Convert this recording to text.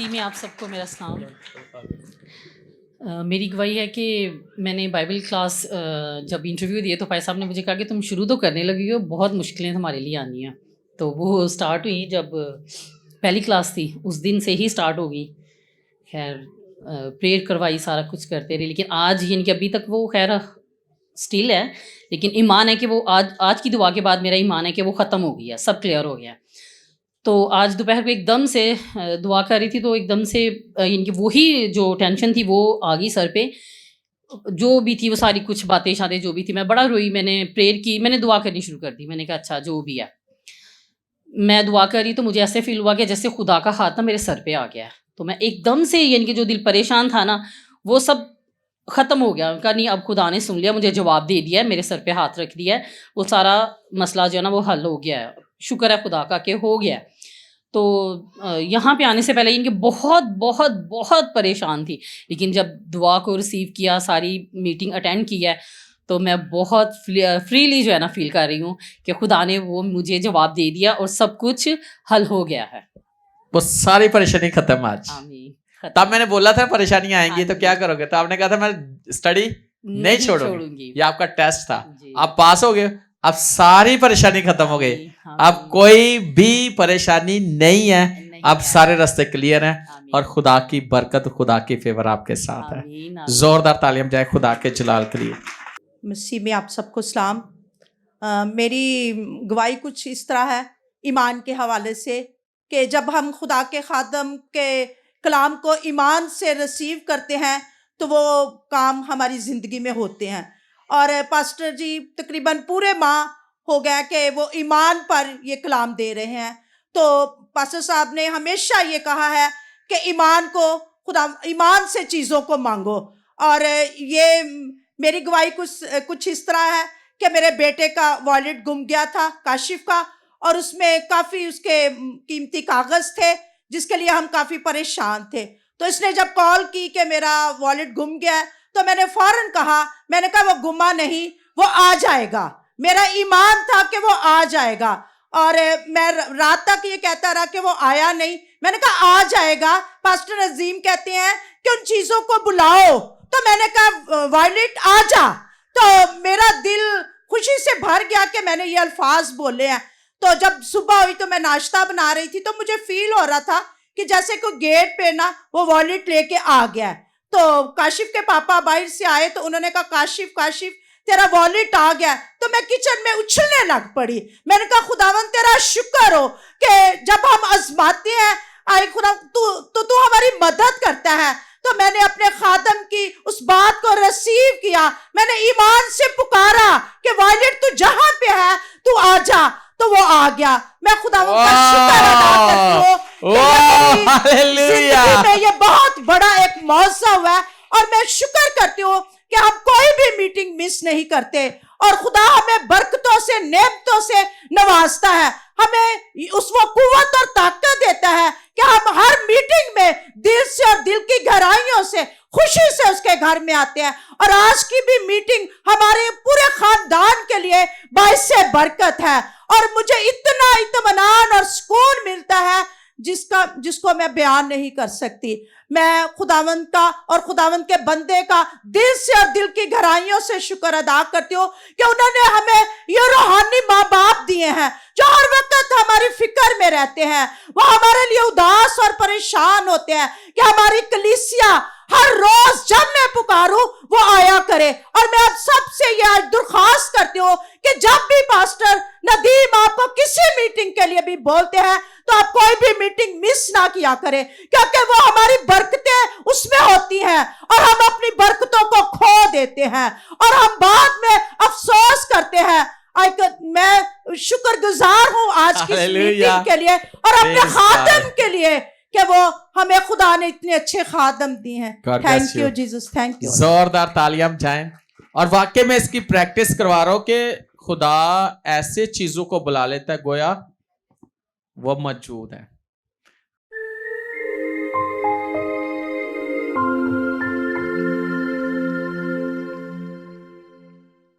مسیح میں آپ سب کو میرا سلام. میری گواہی ہے کہ میں نے بائبل کلاس جب انٹرویو دیے تو بھائی صاحب نے مجھے کہا کہ تم شروع تو کرنے لگی ہو, بہت مشکلیں تمہارے لیے آنی ہیں. تو وہ سٹارٹ ہوئی جب پہلی کلاس تھی, اس دن سے ہی سٹارٹ ہوگی. خیر پریئر کروائی, سارا کچھ کرتے رہے, لیکن آج یعنی کہ ابھی تک وہ خیر اسٹل ہے, لیکن ایمان ہے کہ وہ آج کی دعا کے بعد میرا ایمان ہے کہ وہ ختم ہو گیا, سب کلیئر ہو گیا. تو آج دوپہر کو ایک دم سے دعا کر رہی تھی تو ایک دم سے یعنی کہ وہی جو ٹینشن تھی وہ آ گئی سر پہ, جو بھی تھی وہ ساری کچھ باتیں شادیں جو بھی تھی. میں بڑا روئی, میں نے پریئر کی, میں نے دعا کرنی شروع کر دی. میں نے کہا اچھا جو بھی ہے, میں دعا کر رہی تو مجھے ایسے فیل ہوا کہ جیسے خدا کا ہاتھ نا میرے سر پہ آ گیا ہے. تو میں ایک دم سے یعنی کہ جو دل پریشان تھا نا وہ سب ختم ہو گیا. کہا نہیں اب خدا نے سن لیا, مجھے جواب دے دیا ہے, میرے سر پہ ہاتھ رکھ دیا ہے, وہ سارا مسئلہ جو ہے نا وہ حل ہو گیا ہے. شکر ہے خدا کا کہ ہو گیا. تو یہاں پہ آنے سے پہلے ان کے بہت بہت بہت پریشان تھی, لیکن جب دعا کو ریسیو کیا, ساری میٹنگ اٹینڈ کی ہے, تو میں بہت فریلی جو ہے نا فیل کر رہی ہوں کہ خدا نے وہ مجھے جواب دے دیا اور سب کچھ حل ہو گیا ہے. وہ ساری پریشانی ختم آج. آمین. تب میں نے بولا تھا پریشانیاں آئیں گی تو کیا کرو گے, تو آپ نے کہا تھا میں اسٹڈی نہیں چھوڑوں گی. یہ آپ کا ٹیسٹ تھا, آپ پاس ہو گئے, اب ساری پریشانی ختم ہو گئی, اب کوئی بھی پریشانی نہیں ہے, اب سارے راستے کلیئر ہیں اور خدا کی برکت, خدا کی فیور آپ کے ساتھ ہے. زوردار تعلیم جائے خدا کے جلال کے لیے. مسیح میں آپ سب کو سلام. میری گواہی کچھ اس طرح ہے ایمان کے حوالے سے کہ جب ہم خدا کے خادم کے کلام کو ایمان سے ریسیو کرتے ہیں تو وہ کام ہماری زندگی میں ہوتے ہیں. اور پاسٹر جی تقریباً پورے ماہ ہو گیا کہ وہ ایمان پر یہ کلام دے رہے ہیں. تو پاسٹر صاحب نے ہمیشہ یہ کہا ہے کہ ایمان کو خدا ایمان سے چیزوں کو مانگو. اور یہ میری گواہی کچھ اس طرح ہے کہ میرے بیٹے کا والیٹ گم گیا تھا کاشف کا, اور اس میں کافی اس کے قیمتی کاغذ تھے جس کے لیے ہم کافی پریشان تھے. تو اس نے جب کال کی کہ میرا والیٹ گم گیا ہے تو میں نے فوراً کہا, میں نے کہا وہ گما نہیں, وہ آ جائے گا. میرا ایمان تھا کہ وہ آ جائے گا, اور میں رات تک یہ کہتا رہا کہ وہ آیا نہیں. میں نے کہا آ جائے گا. پاسٹر عظیم کہتے ہیں کہ ان چیزوں کو بلاؤ, تو میں نے کہا والیٹ آ جا. تو میرا دل خوشی سے بھر گیا کہ میں نے یہ الفاظ بولے ہیں. تو جب صبح ہوئی تو میں ناشتہ بنا رہی تھی تو مجھے فیل ہو رہا تھا کہ جیسے کوئی گیٹ پہ نا وہ والیٹ لے کے آ گیا ہے. تو کاشف کے پاپا باہر سے آئے تو انہوں نے کہا کاشف تیرا والیٹ آ گیا. تو میں کچن میں اچھلنے لگ پڑی. میں نے کہا خداوند تیرا شکر ہو کہ جب ہم آزماتے ہیں آئے خدا تو ہماری مدد کرتا ہے. تو میں نے اپنے خادم کی اس بات کو ریسیو کیا, میں نے ایمان سے پکارا کہ والیٹ تو جہاں پہ ہے تو آ جا, تو وہ آ گیا. میں خداوند کا شکر ادا کرتی ہوں کہ زندگی میں یہ بہت بڑا ایک معجزہ ہوا ہے, اور میں شکر کرتی ہوں کہ ہم کوئی بھی میٹنگ مس نہیں کرتے, اور خدا ہمیں برکتوں سے نعمتوں سے نوازتا ہے, ہمیں اس وہ قوت اور طاقت دیتا ہے کہ ہم ہر میٹنگ میں دل سے اور دل کی گہرائیوں سے خوشی سے اس کے گھر میں آتے ہیں. اور آج کی بھی میٹنگ ہمارے پورے خاندان کے لیے باعث برکت ہے, اور مجھے اتنا اطمینان اور سکون ملتا ہے جس کو میں بیان نہیں کر سکتی. میں خداوند کا اور خداوند کے بندے کا دل سے اور دل کی گہرائیوں سے شکر ادا کرتی ہوں کہ انہوں نے ہمیں یہ روحانی ماں باپ دیے ہیں جو ہر وقت ہماری فکر میں رہتے ہیں. وہ ہمارے لیے اداس اور پریشان ہوتے ہیں کہ ہماری کلیسیا ہر روز جب میں پکاروں وہ آیا کرے. اور میں اب سب سے یہ درخواست کرتی ہوں کہ جب بھی پاسٹر ندیم آپ کو کسی میٹنگ کے لیے بھی بولتے ہیں تو آپ کوئی بھی میٹنگ مس نہ کیا کریں, کیونکہ وہ ہماری برکتیں اس میں ہوتی ہیں اور ہم اپنی برکتوں کو کھو دیتے ہیں اور ہم بعد میں افسوس کرتے ہیں. میں شکر گزار ہوں آج کی اس میٹنگ کے لیے اور اپنے خادم کے لیے کہ وہ ہمیں خدا نے اتنے اچھے خادم دی ہیں. Thank you Jesus, thank you. زوردار تالیاں جائیں. اور واقعی میں اس کی پریکٹس کروا رہا ہوں کہ خدا ایسے چیزوں کو بلا لیتا ہے گویا وہ موجود ہے.